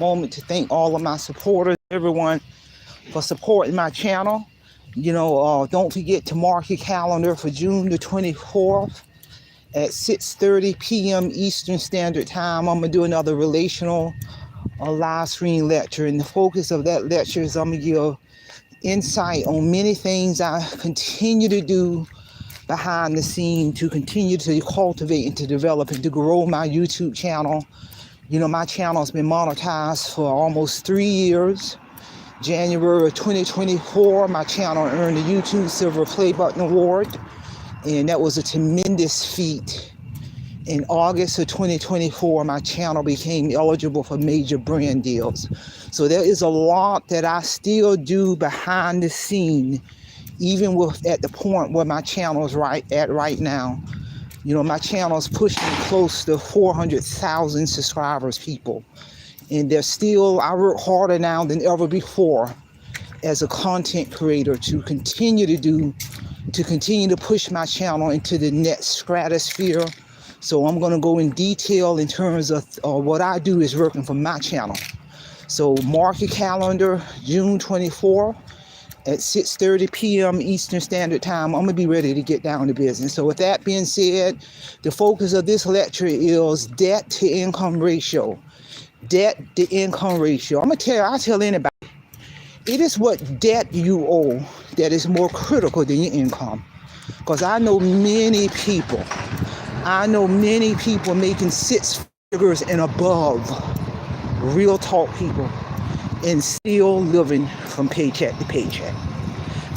moment to thank all of my supporters, everyone for supporting my channel. Don't forget to mark your calendar for June the 24th at 6:30 p.m. Eastern Standard Time. I'm going to do another relational live stream lecture. And the focus of that lecture is I'm going to give insight on many things I continue to do behind the scene to continue to cultivate and to develop and to grow my YouTube channel. My channel has been monetized for almost 3 years. January of 2024, my channel earned the YouTube Silver Play Button Award, and that was a tremendous feat. In August of 2024, my channel became eligible for major brand deals. So there is a lot that I still do behind the scene, even at the point where my channel is right now. My channel is pushing close to 400,000 subscribers, people. And I work harder now than ever before as a content creator to continue to push my channel into the next stratosphere. So I'm going to go in detail in terms of what I do is working for my channel. So mark your calendar, June 24th at 6:30 p.m. Eastern Standard Time. I'm going to be ready to get down to business. So with that being said, the focus of this lecture is debt to income ratio. Debt to income ratio. I'll tell anybody, it is what debt you owe that is more critical than your income. Because I know many people making six figures and above, real talk people, and still living from paycheck to paycheck.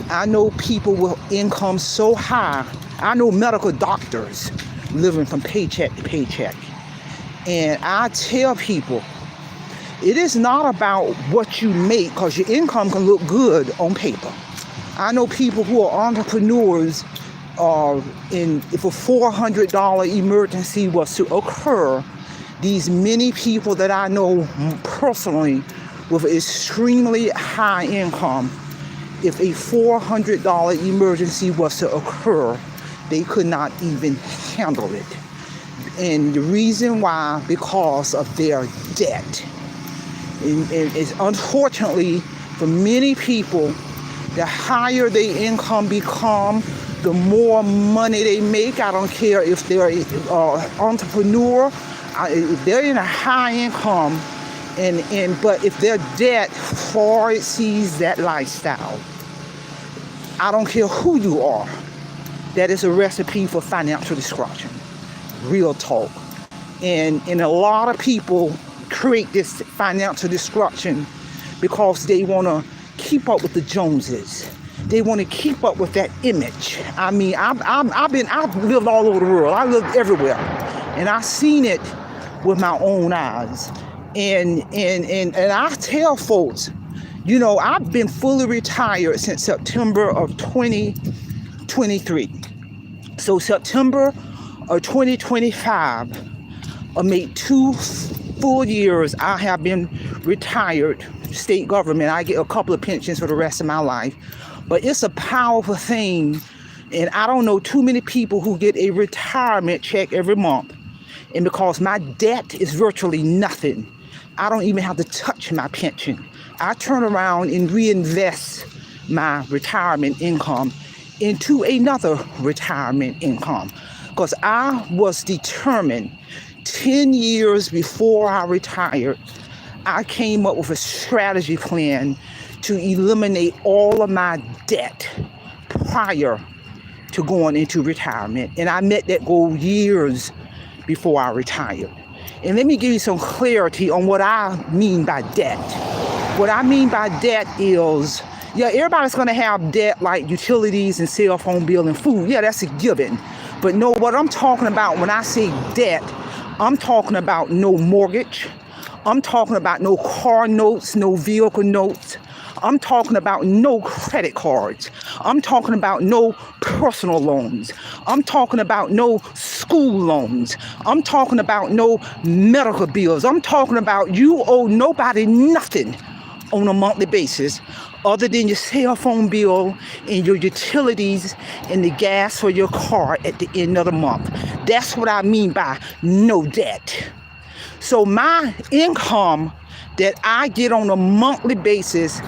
I know people with income so high. I know medical doctors living from paycheck to paycheck. And I tell people, it is not about what you make, because your income can look good on paper. I know people who are entrepreneurs, if a $400 emergency was to occur, these many people that I know personally with extremely high income, if a $400 emergency was to occur, they could not even handle it. And the reason why, because of their debt. And it's unfortunately for many people, the higher their income become, the more money they make. I don't care if they're an entrepreneur, if they're in a high income, but if their debt far exceeds that lifestyle, I don't care who you are, that is a recipe for financial destruction. Real talk. And a lot of people create this financial destruction because they want to keep up with the Joneses. They want to keep up with that image. I mean, I've lived all over the world. I lived everywhere, and I've seen it with my own eyes. And I tell folks, I've been fully retired since September of 2023. So September of 2025, I made 2 full years I have been retired. State government, I get a couple of pensions for the rest of my life. But it's a powerful thing. And I don't know too many people who get a retirement check every month. And because my debt is virtually nothing, I don't even have to touch my pension. I turn around and reinvest my retirement income into another retirement income. Because I was determined 10 years before I retired, I came up with a strategy plan to eliminate all of my debt prior to going into retirement. And I met that goal years before I retired. And let me give you some clarity on what I mean by debt. What I mean by debt is, everybody's going to have debt like utilities and cell phone bill and food. Yeah, that's a given. But no, what I'm talking about when I say debt, I'm talking about no mortgage. I'm talking about no car notes, no vehicle notes. I'm talking about no credit cards. I'm talking about no personal loans. I'm talking about no school loans. I'm talking about no medical bills. I'm talking about you owe nobody nothing on a monthly basis other than your cell phone bill and your utilities and the gas for your car at the end of the month. That's what I mean by no debt. So my income that I get on a monthly basis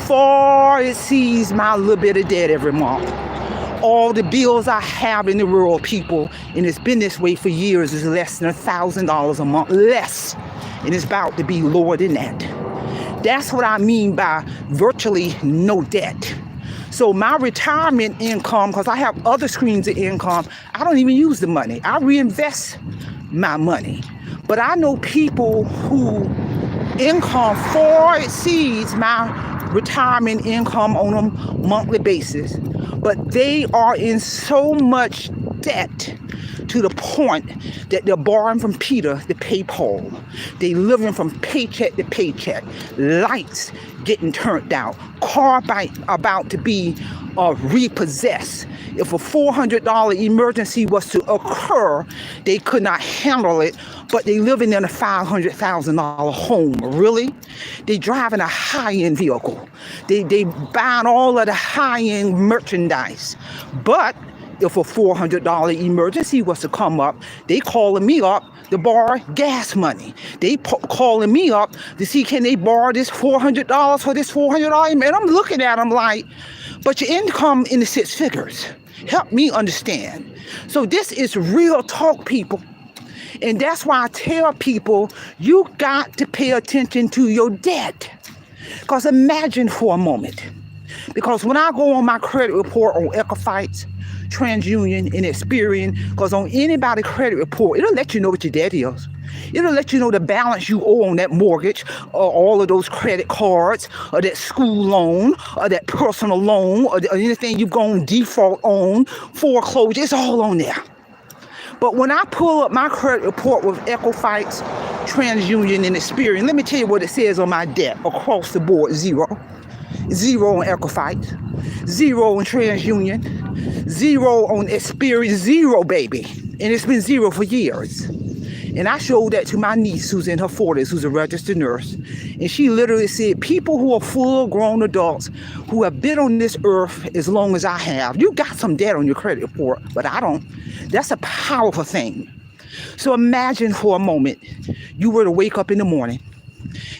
far exceeds my little bit of debt every month. All the bills I have in the world, people, and it's been this way for years, is less than $1,000 a month, less. And it's about to be lower than that. That's what I mean by virtually no debt. So my retirement income, because I have other streams of income, I don't even use the money. I reinvest my money. But I know people who income far exceeds my retirement income on a monthly basis, but they are in so much debt to the point that they're borrowing from Peter to pay Paul. They living from paycheck to paycheck, lights getting turned out, car about to be repossessed. If a $400 emergency was to occur, they could not handle it, but they living in a $500,000 home. Really? They driving a high-end vehicle. They buying all of the high-end merchandise. But if a $400 emergency was to come up, they calling me up to borrow gas money. They calling me up to see, can they borrow this $400 for this $400? And I'm looking at them like, but your income in the six figures. Help me understand. So this is real talk, people. And that's why I tell people, you got to pay attention to your debt. Because imagine for a moment, because when I go on my credit report on Equifax, TransUnion, and Experian, because on anybody's credit report, it'll let you know what your debt is. It'll let you know the balance you owe on that mortgage, or all of those credit cards, or that school loan, or that personal loan, or anything you've gone default on, foreclosure. It's all on there. But when I pull up my credit report with Equifax, TransUnion, and Experian, let me tell you what it says on my debt across the board: zero. Zero on Equifax, zero on TransUnion, zero on Experian, zero, baby. And it's been zero for years. And I showed that to my niece who's in her 40s, who's a registered nurse. And she literally said, people who are full grown adults who have been on this earth as long as I have, you got some debt on your credit report, but I don't. That's a powerful thing. So imagine for a moment, you were to wake up in the morning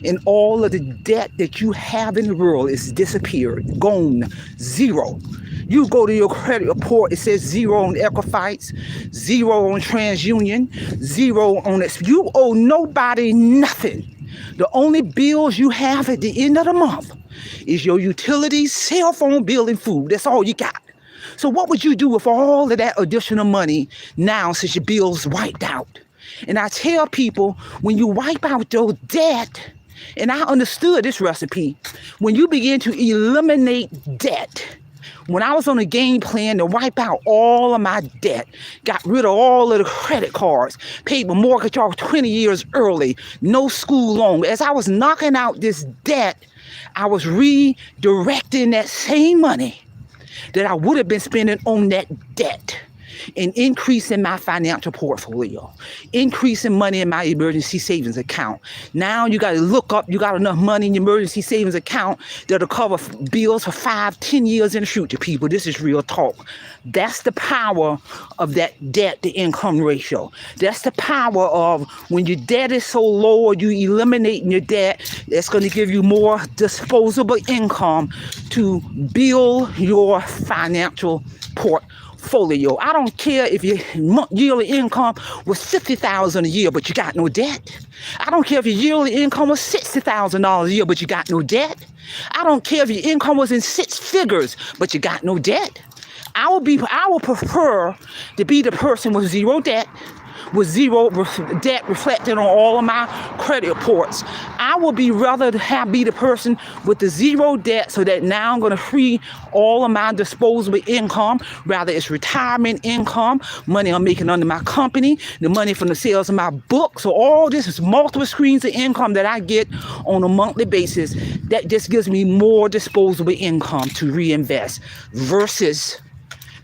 and all of the debt that you have in the world is disappeared, gone, zero. You go to your credit report, it says zero on Equifax, zero on TransUnion, zero on this. You owe nobody nothing. The only bills you have at the end of the month is your utilities, cell phone bill, and food. That's all you got. So what would you do with all of that additional money now since your bill's wiped out? And I tell people, when you wipe out your debt, and I understood this recipe, when you begin to eliminate debt, when I was on a game plan to wipe out all of my debt, got rid of all of the credit cards, paid my mortgage off 20 years early, no school loan. As I was knocking out this debt, I was redirecting that same money that I would have been spending on that debt and increasing my financial portfolio, increasing money in my emergency savings account. Now you got to look up, you got enough money in your emergency savings account that'll cover bills for 5-10 years in the future, people. This is real talk. That's the power of that debt to income ratio. That's the power of when your debt is so low or you eliminating your debt, it's going to give you more disposable income to build your financial portfolio. I don't care if your yearly income was $50,000 a year, but you got no debt. I don't care if your yearly income was $60,000 a year, but you got no debt. I don't care if your income was in six figures, but you got no debt. I would prefer to be the person with zero debt, with zero debt reflected on all of my credit reports. I will be rather be the person with the zero debt, so that now I'm going to free all of my disposable income, rather it's retirement income, money I'm making under my company, the money from the sales of my book. So all this is multiple streams of income that I get on a monthly basis that just gives me more disposable income to reinvest, versus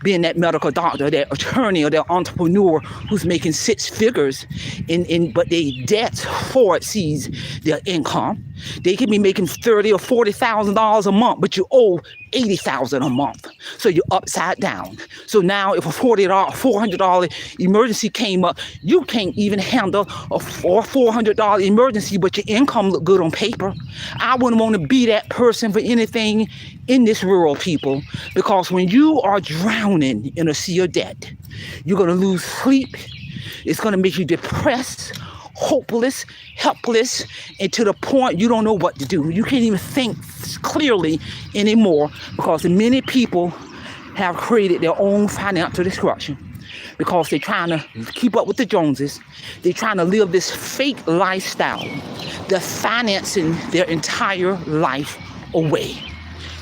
being that medical doctor, that attorney, or that entrepreneur who's making six figures but their debt far exceeds their income. They could be making $30,000 or $40,000 a month, but you owe $80,000 a month. So you're upside down. So now if a $400 emergency came up, you can't even handle a $400 emergency, but your income look good on paper. I wouldn't want to be that person for anything in this world, people, because when you are drowning in a sea of debt, you're going to lose sleep. It's going to make you depressed, hopeless, helpless, and to the point you don't know what to do. You can't even think clearly anymore because many people have created their own financial destruction because they're trying to keep up with the Joneses. They're trying to live this fake lifestyle. They're financing their entire life away.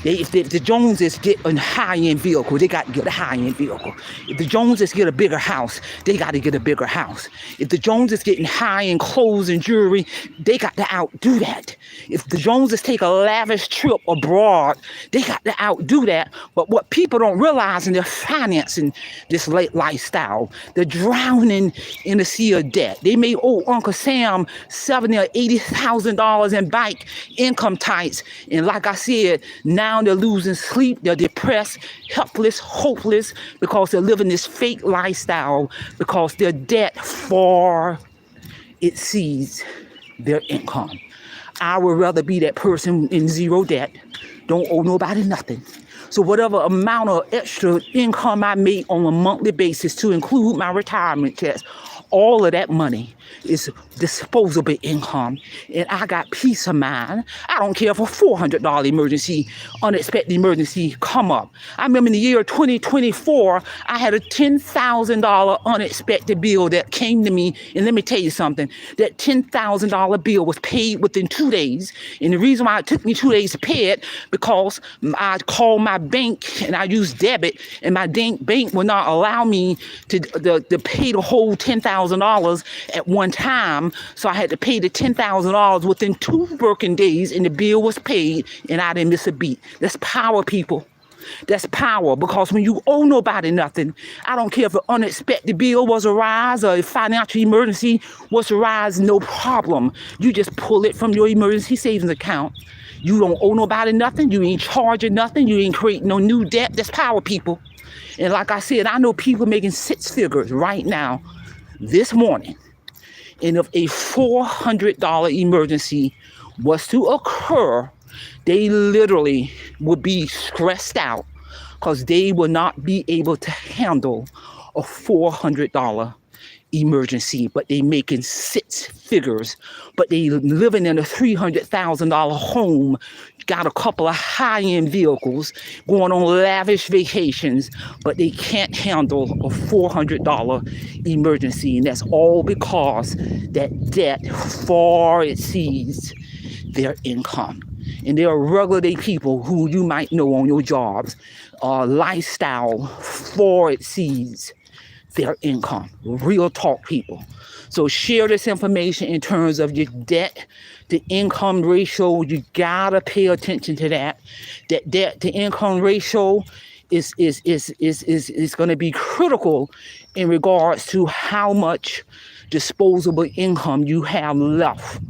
If the Joneses get a high-end vehicle, they got to get a high-end vehicle. If the Joneses get a bigger house, they got to get a bigger house. If the Joneses getting high-end clothes and jewelry, they got to outdo that. If the Joneses take a lavish trip abroad, they got to outdo that. But what people don't realize, and they're financing this late lifestyle, they're drowning in the sea of debt. They may owe Uncle Sam $70,000 or $80,000 in bank income tax, and like I said, now they're losing sleep, they're depressed, helpless, hopeless, because they're living this fake lifestyle because their debt far exceeds their income. I would rather be that person in zero debt, don't owe nobody nothing. So whatever amount of extra income I make on a monthly basis to include my retirement checks, all of that money is disposable income, and I got peace of mind. I don't care if a $400 emergency, unexpected emergency come up. I remember in the year 2024, I had a $10,000 unexpected bill that came to me, and let me tell you something, that $10,000 bill was paid within 2 days, and the reason why it took me 2 days to pay it, because I called my bank, and I used debit, and my bank would not allow me to pay the whole $10,000 at one time, so I had to pay the $10,000 within 2 working days, and the bill was paid, and I didn't miss a beat. That's power, people. That's power, because when you owe nobody nothing, I don't care if an unexpected bill was a rise or a financial emergency was a rise, no problem. You just pull it from your emergency savings account. You don't owe nobody nothing. You ain't charging nothing. You ain't creating no new debt. That's power, people. And like I said, I know people making 6 figures right now, this morning. And if a $400 emergency was to occur, they literally would be stressed out because they will not be able to handle a $400 emergency, but they making 6 figures, but they living in a $300,000 home, got a couple of high-end vehicles, going on lavish vacations, but they can't handle a $400 emergency, and that's all because that debt far exceeds their income. And there are regular day people who you might know on your jobs, lifestyle far exceeds their income. Real talk, people. So share this information in terms of your debt to income ratio. You gotta pay attention to that. That debt to income ratio is going to be critical in regards to how much disposable income you have left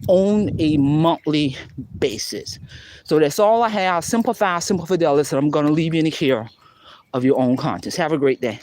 on a monthly basis. So that's all I have. Simplify, simple fidelity. And I'm going to leave you in the care of your own conscience. Have a great day.